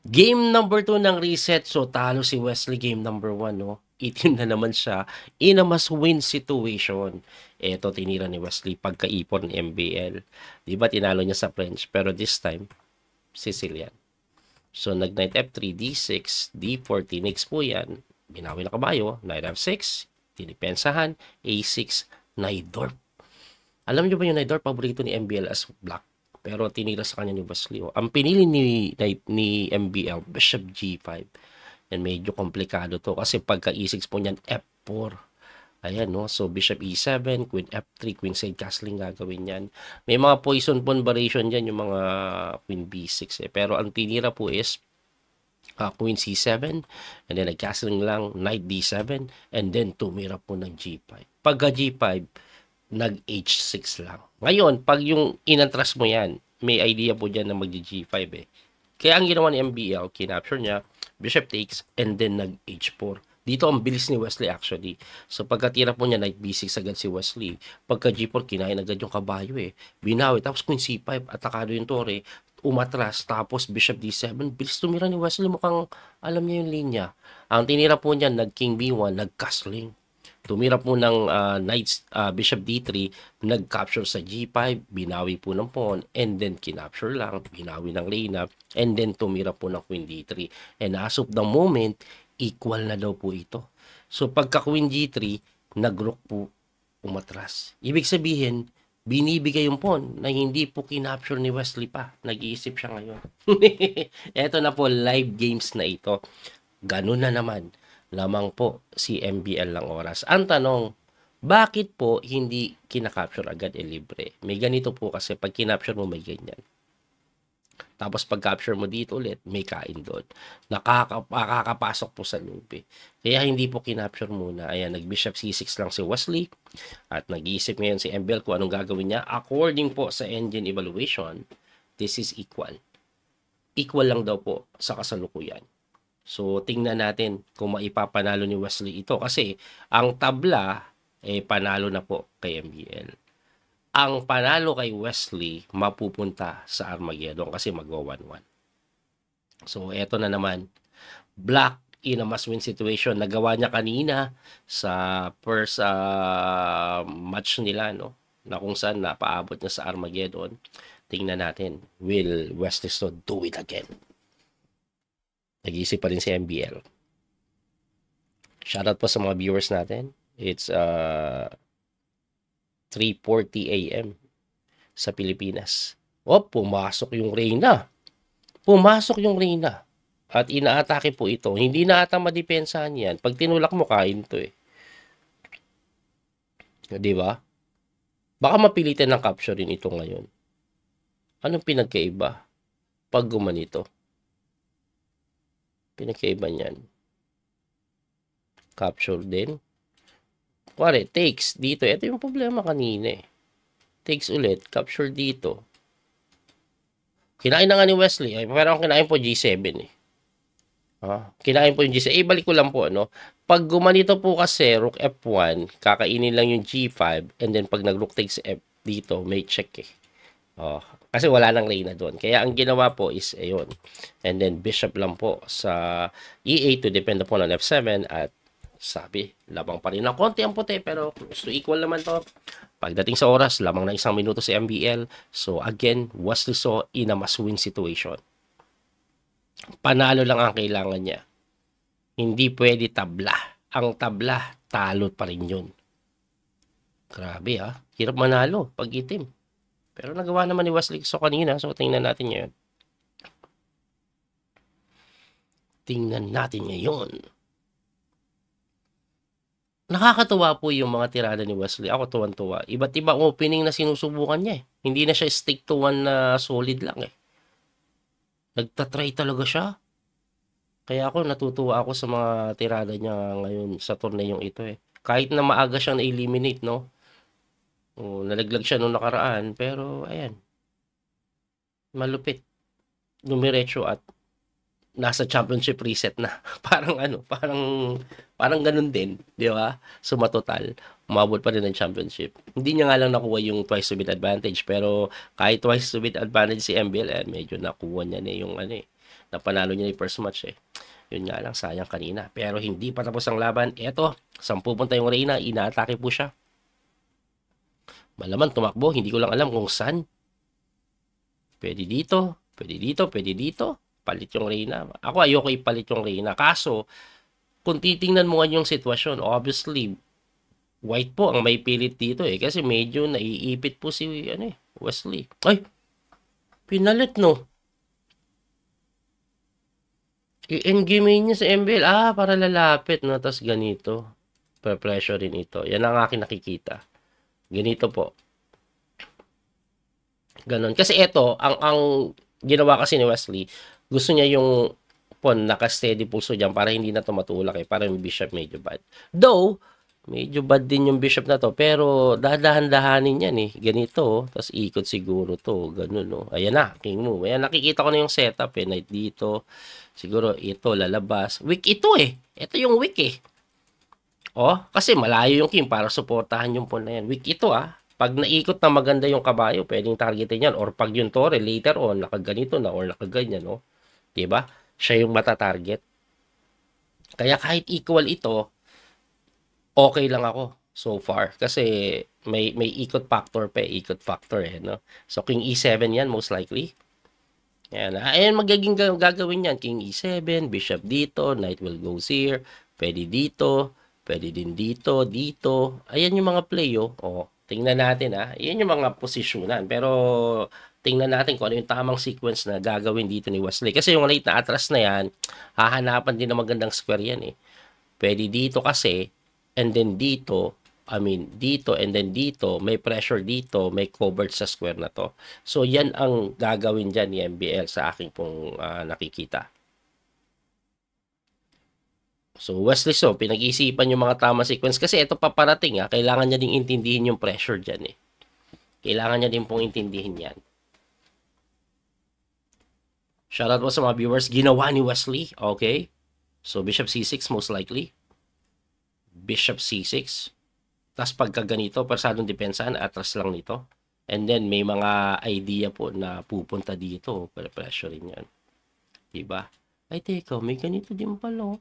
Game number 2 ng reset. So, talo si Wesley game number 1, no? Itim na naman siya in a must-win situation. Eto, tinira ni Wesley pagkaipon ng MBL. Di ba, tinalo niya sa French? Pero this time, Sicilian. So, nag-knight F3, D6, D4, tinix po yan. Binawi na kabayo, knight F6, tinipensahan, A6, knight Dorp. Alam niyo ba yung knight Dorp, paborito ni MBL as black? Pero tinira sa kanya ni Baslio. Ang pinili ni MBL, Bishop G5. Yan, medyo komplikado to kasi pagka E6 po niyan, F4. Ayan, no? So, Bishop E7, Queen F3, Queen side castling gagawin yan. May mga poison pawn variation dyan, yung mga Queen B6 eh. Pero ang tinira po is Queen C7, and then nag-castling lang, Knight D7, and then tumira po ng G5. Pagka G5, nag-H6 lang. Ngayon, pag yung inantras mo yan, may idea po dyan na mag-G5 eh. Kaya ang ginawa ni MBL, kinapture niya, Bishop takes, and then nag-H4. Dito ang bilis ni Wesley actually. So pagkatira po niya, Knight B6 agad si Wesley. Pagka G4, kinain agad yung kabayo eh. Binawi, tapos Queen C5, atakado yung tore, umatras, tapos Bishop D7, bilis tumira ni Wesley, mukhang alam niya yung linya. Ang tinira po niya, nag-King B1, nag-castling. Tumira po ng Bishop D3, nag-capture sa G5, binawi po ng pawn, and then kinapture lang, binawi ng Reyna, and then tumira po ng Queen D3. And as of the moment, equal na daw po ito. So pagka Queen G3, nag-rook po, umatras. Ibig sabihin, binibigay yung pawn na hindi po kinapture ni Wesley pa. Nag-iisip siya ngayon. Eto na po, live games na ito. Ganun na naman. Lamang po si MBL lang oras. Ang tanong, bakit po hindi kinakapture agad libre? May ganito po kasi pag kinapture mo may ganyan. Tapos pag capture mo dito ulit, may kain doon. Nakakapasok po sa loop eh. Kaya hindi po kinapture muna. Ayan, nag-bishop c6 lang si Wesley. At nag-iisip ngayon si MBL kung anong gagawin niya. According po sa engine evaluation, this is equal. Equal lang daw po sa kasalukuyan. So, tingnan natin kung maipapanalo ni Wesley ito. Kasi, ang tabla, panalo na po kay MBL. Ang panalo kay Wesley, mapupunta sa Armageddon kasi magwa 1-1. So, eto na naman. Black in a must-win situation. Nagawa niya kanina sa first match nila, no? Na kung saan napaabot niya sa Armageddon. Tingnan natin. Will Wesley Stone do it again? Nag-iisip pa rin si MBL. Shoutout po sa mga viewers natin. It's 3:40 a.m. sa Pilipinas. Pumasok yung Reyna. Pumasok yung Reyna. At inaatake po ito. Hindi na ata madepensahan yan. Pag tinulak mo, kain to eh. Diba? Baka mapilitin ng capture rin ito ngayon. Anong pinagkaiba? Pag gumanito. Pinagkaiba niyan. Capture din. Kuwari, takes dito. Ito yung problema kanina eh. Takes ulit. Capture dito. Kinain na nga ni Wesley. Pero ang kinain po G7 eh. Kinain po yung G7. Balik ko lang po, no? Pag gumanito po kasi, Rook F1, kakainin lang yung G5, and then pag nag-Rook takes F dito, may check eh. Kasi wala nang Reyna doon. Kaya ang ginawa po is, ayun. And then, Bishop lang po sa E8 to depend upon on F7 at sabi, labang pa rin ng konti ang puti pero gusto equal naman to. Pagdating sa oras, lamang na 1 minuto si MBL. So again, Wesley So in a must-win situation. Panalo lang ang kailangan niya. Hindi pwede tabla. Ang tabla, talo pa rin yun. Grabe hirap manalo pag itim. Pero nagawa naman ni Wesley So kanina. So tingnan natin ngayon. Tingnan natin ngayon. Nakakatuwa po yung mga tirada ni Wesley. Ako tuwan-tuwa. Iba't ibang opening na sinusubukan niya eh. Hindi na siya stick to one na solid lang eh. Nagtatry talaga siya. Kaya ako natutuwa ako sa mga tirada niya ngayon sa torneyong ito eh. Kahit na maaga siyang na-eliminate, no? Nalaglag siya nung nakaraan. Pero ayan. Malupit. Dumiretso at nasa championship reset na. parang ganun din, di ba? So matotal, umabot pa rin ng championship. Hindi niya nga lang nakuha yung twice to beat advantage, pero kahit twice to beat advantage si MBL, medyo nakuha niya na yung Napanalo niya yung first match eh. Yun nga lang, sayang kanina. Pero hindi pa tapos ang laban. Eto, saan pupunta yung Reyna? Inaatake po siya. Malaman tumakbo, hindi ko lang alam kung saan. Pwede dito, pwede dito, pwede dito. Palit yung Reyna. Ako ayoko ipalit yung Reyna. Kaso, kung titingnan mo nga yung sitwasyon, obviously, white po ang may pilit dito eh. Kasi medyo naiipit po si Wesley. Ay, pinalit no. I-endgame niya sa MBL. Para lalapit no. Tapos ganito. Pressure rin ito. Yan ang aking nakikita. Ganito po. Ganon. Kasi ito, ang ginawa kasi ni Wesley, gusto niya yung pawn naka-steady pulso dyan para hindi na ito matulak eh. Para yung bishop medyo bad. Though, medyo bad din yung bishop na to. Pero dahan-dahanin yan eh. Ganito. Tapos ikot siguro to. Ganun no. Ayan na. King move. Ayan nakikita ko na yung setup eh. Knight dito. Siguro ito lalabas. Weak ito eh. Ito yung weak eh. Kasi malayo yung king para suportahan yung pawn na yan. Weak ito Pag naikot na maganda yung kabayo, pwedeng targetin yan. Or pag yung tore, later on, nakaganito na or nakaganyan, no? Diba? Siya yung mata-target. Kaya kahit equal ito, okay lang ako so far. Kasi may ikot factor pa ikot factor no? So, King E7 yan, most likely. Yan. Ayan, magiging gagawin yan. King E7, Bishop dito, Knight will go here, pwede dito, pwede din dito, dito. Ayan yung mga play, tingnan natin, Ayan yung mga posisyonan. Pero, tingnan natin kung ano yung tamang sequence na gagawin dito ni Wesley. Kasi yung late na atras na yan, hahanapan din ng magandang square yan, eh. Pwede dito kasi, and then dito, dito and then dito, may pressure dito, may covered sa square na to. So, yan ang gagawin dyan ni MBL sa aking pong nakikita. So, Wesley pinag-iisipan yung mga tama sequence kasi ito paparating kailangan niya ding intindihin yung pressure dyan eh. Kailangan niya din pong intindihin yan. Shoutout po sa mga viewers. Ginawa ni Wesley. Okay. So, Bishop C6 most likely. Bishop C6. Tapos pagka ganito, pasadong depensahan, atras lang nito. And then, may mga idea po na pupunta dito. Pressure rin yan. Diba? Ay, teka, may ganito din pala.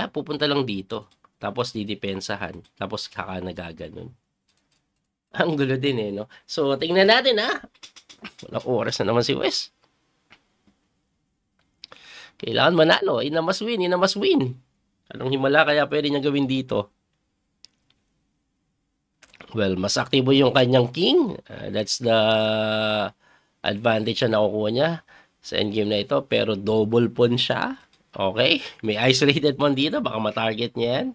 Pupunta lang dito. Tapos didepensahan. Tapos kaka nagaganon. Ang gulo din no? So, tingnan natin Walang oras na naman si Wes. Kailangan manalo. Ina must win. Ina must win. Anong himala kaya pwede niya gawin dito? Well, mas aktibo yung kanyang king. That's the advantage na nakukuha niya sa endgame na ito. Pero double pawn siya. Okay, may isolated pawn dito. Baka matarget niya yan.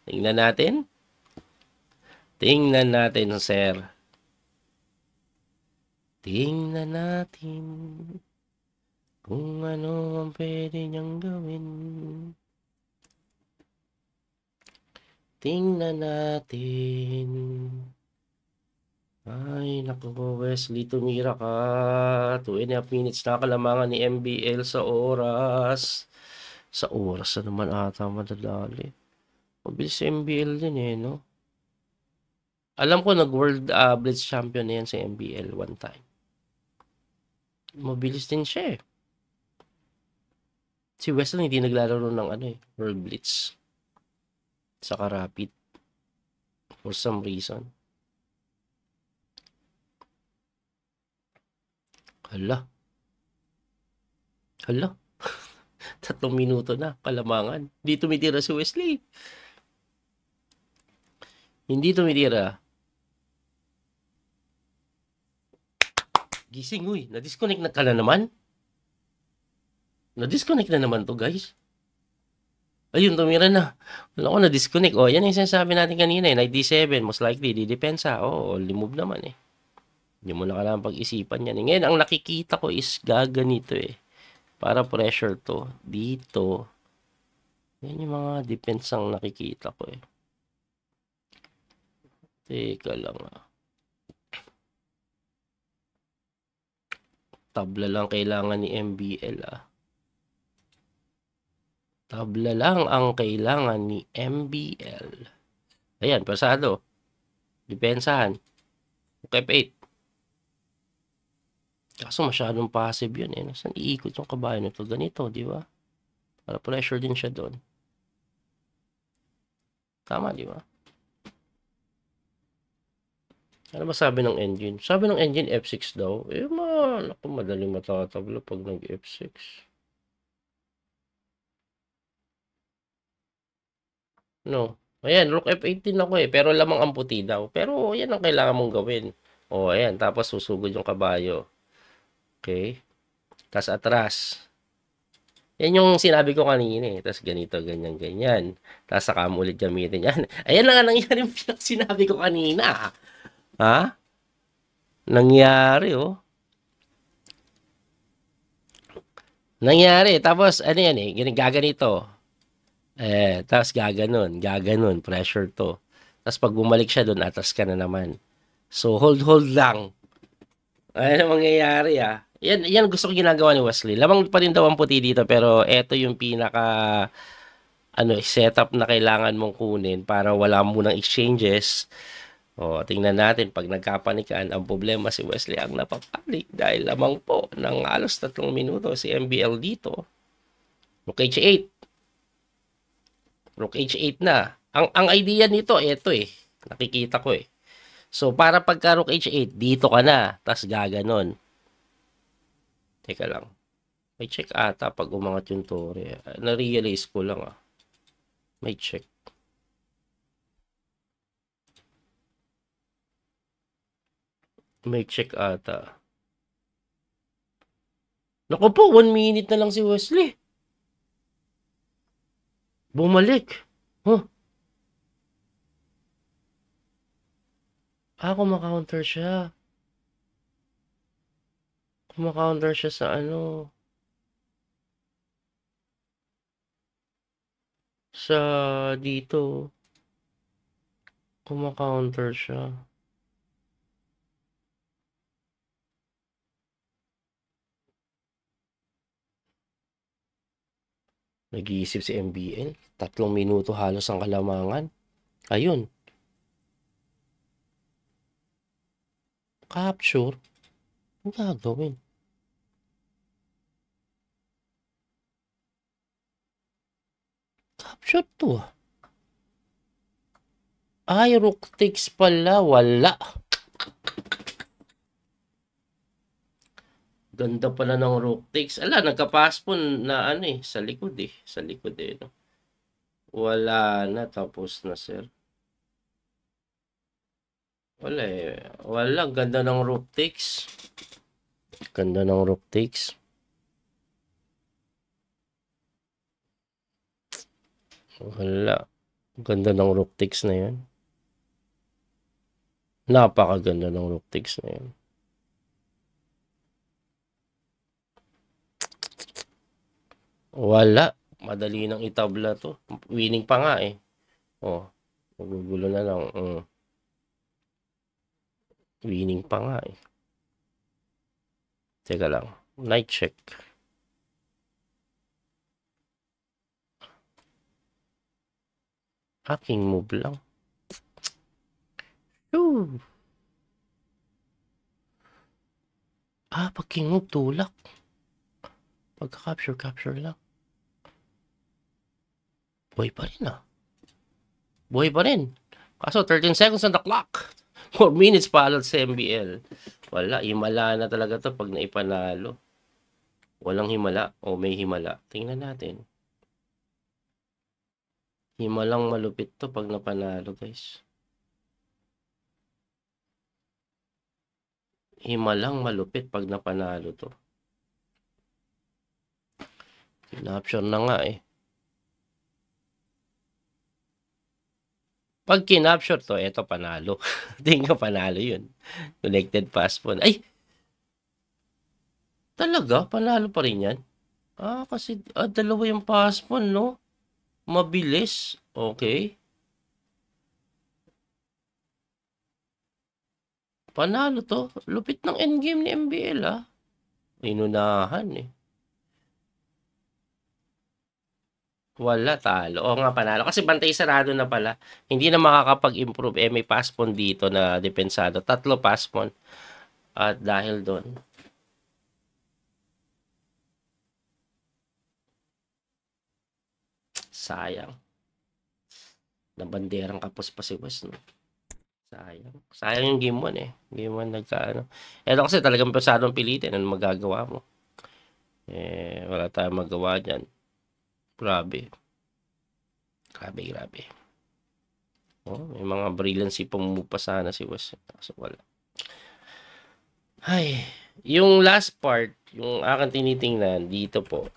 Tingnan natin. Tingnan natin, sir. Tingnan natin kung ano ang pwede niyang gawin. Tingnan natin. Ay, naku Wesley, tumira ka. 2.5 minutes na kalamangan ni MBL sa oras. Sa oras na naman ata madadali. Mabilis si MBL din no? Alam ko nag-World Blitz Champion na yan sa MBL one time. Mabilis din siya Si Wesley hindi naglalaro ng World Blitz. Saka Rapid. For some reason. Hala. 3 minuto na, kalamangan. Hindi tumitira si Wesley. Hindi tumitira. Gising, na-disconnect na ka na naman. Na-disconnect na naman to, guys. Ayun, tumira na. Wala ko na-disconnect. Yan yung sinasabi natin kanina. Knight D7, most likely, di-depensa. Limove naman Hindi mo na kailangan pag-isipan yan. Ngayon, ang nakikita ko is gaganito Para pressure to. Dito. Yan yung mga defense ang nakikita ko Teka lang Tabla lang kailangan ni MBL Tabla lang ang kailangan ni MBL. Ayan, pasado. Depensahan. Okay, 8. Kaso masyadong passive yun eh. Saan iikot yung kabayo nito? Ganito, di ba? Para pressure din siya doon. Tama, di ba? Ano ba sabi ng engine? Sabi ng engine F6 daw. Eh, naku, madaling matatabla pag nag-F6. No. Ayan, rook F18 ako eh. Pero lamang ang puti daw. Pero yan ang kailangan mong gawin. O, ayan. Tapos susugod yung kabayo. Okay. Tapos atras. Yan yung sinabi ko kanina eh. Tapos ganito, ganyan, ganyan. Tapos saka mo ulit gamitin yan. Ayan na nga nangyari yung sinabi ko kanina. Ha? Nangyari oh. Nangyari. Tapos ano yan eh. Gaganito. Tapos gaganon. Pressure to. Tapos pag bumalik siya doon, atras ka na naman. So, hold lang. Ayan ang mangyayari ah. Yan gusto ko ginagawa ni Wesley. Lamang pa rin daw ang puti dito pero eto yung pinaka setup na kailangan mong kunin para wala munang exchanges. O, tingnan natin pag nagkapanikan, ang problema si Wesley ang napapanik dahil lamang po ng halos 3 minuto si MBL dito. Rook H8. Rook H8 na. Ang idea nito, eto eh. Nakikita ko eh. So, para pagka Rook H8, dito ka na. Tapos gaganon. Teka lang. May check ata pag umangat yung tore. Na-realize ko lang ah. May check. May check ata. Naku po, 1 minute na lang si Wesley. Bumalik. Huh? Kumaka-counter siya. Kumaka-counter siya sa ano. Sa dito. Kumaka-counter siya. Nag-iisip si MBL. 3 minuto halos ang kalamangan. Ayun. Capture. Ang gagawin? Capture to ah. Ay, rook takes pala. Wala. Ganda pala ng rook takes. Ala, nagka-passpon na ano eh. Sa likod eh. Sa likod eh. No? Wala na. Tapos na sir. Wala eh. Wala. Ganda ng rook takes. Ganda ng rook takes. Wala. Ganda ng rook takes na yan. Napakaganda ng rook takes na yan. Wala. Madali nang itabla to. Winning pa nga eh. Oh. Magugulo na lang. Winning pa nga eh. Teka lang. Night check. Aking move lang. Whew. Pag king move, tulak. Pagka-capture lang. Buhay pa rin ah. Buhay pa rin. Kaso 13 seconds on the clock. 4 minutes pa alot sa MBL. Wala, himala na talaga to pag naipanalo. Walang himala o may himala. Tingnan natin. Himalang malupit to pag napanalo guys. Himalang malupit pag napanalo to. Kinapture na nga eh. Pag kinapture to, eto panalo. Tingnan panalo yun. Connected passpon. Ay! Talaga? Panalo pa rin yan? Kasi dalawa yung passpon, no? Mabilis. Okay. Panalo to. Lupit ng endgame ni MBL, ah. Inunahan, eh. Wala, talo. Oo nga, panalo. Kasi bantay sarado na pala. Hindi na makakapag-improve. May passpon dito na depensado. 3 passpon. At dahil doon, Sayang. Nabanderang kapos pa si West, no? Sayang. Sayang yung game 1 eh. Game 1 nagkaano. Ito kasi talagang pasadong pilitin. Ano magagawa mo? Wala tayong magawa dyan. Grabe. Grabe. May mga brilliancy pumupa sana si West. Kaso wala. Ay, yung last part, yung aking tinitingnan dito po.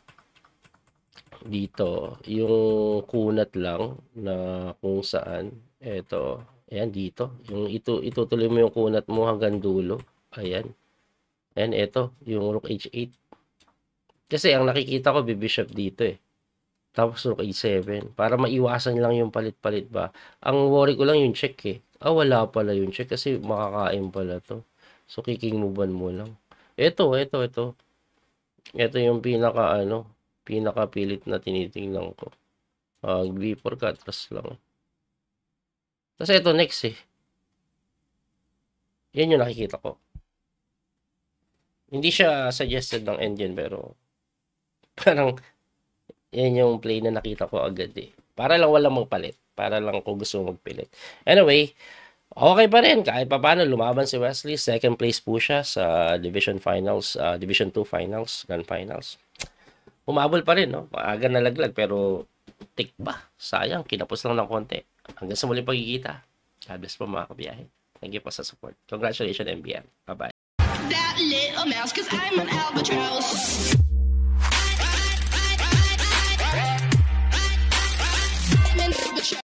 Dito, yung kunat lang na kung saan. Ito, ayan dito. Yung itutuloy mo yung kunat mo hanggang dulo. Ayan. Ayan, ito, yung Rook H8. Kasi ang nakikita ko, bishop dito eh. Tapos Rook H7. Para maiwasan lang yung palit-palit ba. Ang worry ko lang yung check eh. Wala pala yung check kasi makakain pala to. So, kicking movean mo lang. Ito. Ito yung pinaka-pilit na tinitingnan ko. B4 ka, atras lang. Tapos ito next eh. Yan yung nakikita ko. Hindi siya suggested ng engine pero parang yan yung play na nakita ko agad eh. Para lang walang magpalit. Para lang kung gusto magpilit. Anyway, okay pa rin. Kahit pa paano lumaban si Wesley. Second place po siya sa Division Finals, Division 2 Finals, Grand Finals. Umabol pa rin, no? Maaga nalaglag pero tik ba? Sayang, kinapos lang ng konti. Hanggang sa muling pagkikita. God bless po mga kabiyahe. Thank you po sa support. Congratulations, MBM. Bye-bye. That little mouse, 'cause I'm an albatross.